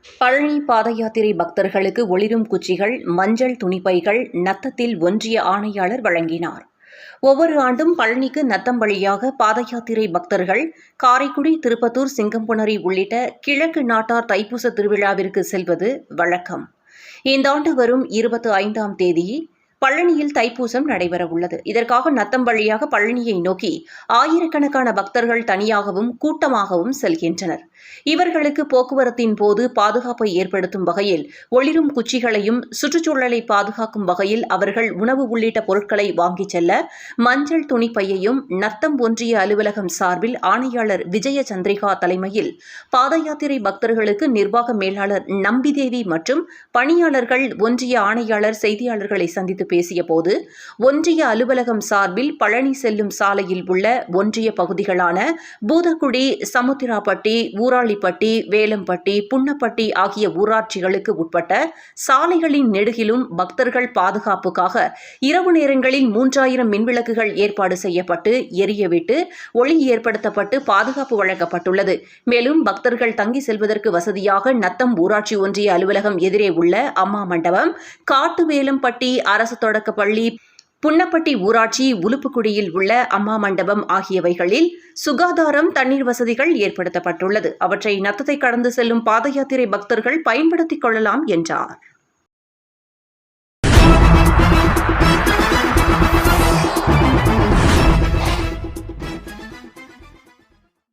பழனி பாதயாத்திரை பக்தர்களுக்கு ஒளிரும் குச்சிகள், மஞ்சள் துணிப்பைகள் நத்தத்தில் ஒன்றிய ஆணையாளர் வழங்கினார். ஒவ்வொரு ஆண்டும் பழனிக்கு நத்தம் வழியாக பாதயாத்திரை பக்தர்கள் காரைக்குடி, திருப்பத்தூர், சிங்கம்புணரி உள்ளிட்ட கிழக்கு நாட்டார் தைப்பூச திருவிழாவிற்கு செல்வது வழக்கம். இந்த ஆண்டு வரும் 25ஆம் தேதி பழனியில் தைப்பூசம் நடைபெறவுள்ளது. இதற்காக நத்தம் வழியாக பழனியை நோக்கி ஆயிரக்கணக்கான பக்தர்கள் தனியாகவும் கூட்டமாகவும் செல்கின்றனர். இவர்களுக்கு போக்குவரத்தின் போது பாதுகாப்பை ஏற்படுத்தும் வகையில் ஒளிரும் குச்சிகளையும், சுற்றுச்சூழலை பாதுகாக்கும் வகையில் அவர்கள் உணவு உள்ளிட்ட பொருட்களை வாங்கிச் செல்ல மஞ்சள் துணிப்பையையும் நத்தம் ஒன்றிய அலுவலகம் சார்பில் ஆணையாளர் விஜய சந்திரிகா தலைமையில் பாதயாத்திரை பக்தர்களுக்கு நிர்வாக மேலாளர் நம்பிதேவி மற்றும் பணியாளர்கள், ஒன்றிய ஆணையாளர் செய்தியாளர்களை சந்தித்து பேசியபோது, ஒன்றிய அலுவலகம் சார்பில் பழனி செல்லும் சாலையில் உள்ள ஒன்றிய பகுதிகளான பூதக்குடி, சமுத்திராப்பட்டி, ஊராளிப்பட்டி, வேலம்பட்டி, புன்னப்பட்டி ஆகிய ஊராட்சிகளுக்கு உட்பட்ட சாலைகளின் நெடுகிலும் பக்தர்கள் பாதுகாப்புக்காக இரவு நேரங்களில் 3000 மின்விளக்குகள் ஏற்பாடு செய்யப்பட்டு எரியவிட்டு ஒளி ஏற்படுத்தப்பட்டு பாதுகாப்பு வழங்கப்பட்டுள்ளது. மேலும் பக்தர்கள் தங்கி செல்வதற்கு வசதியாக நத்தம் ஊராட்சி ஒன்றிய அலுவலகம் எதிரே உள்ள அம்மா மண்டபம், காட்டுவேலம்பட்டி அரசு தொடக்கப்பள்ளி, புன்னப்பட்டி ஊராட்சி உலுப்புக்குடியில் உள்ள அம்மா மண்டபம் ஆகியவைகளில் சுகாதாரம், தண்ணீர் வசதிகள் ஏற்படுத்தப்பட்டுள்ளது. அவற்றை நத்தத்தை கடந்து செல்லும் பாதயாத்திரை பக்தர்கள் பயன்படுத்திக் கொள்ளலாம் என்றார்.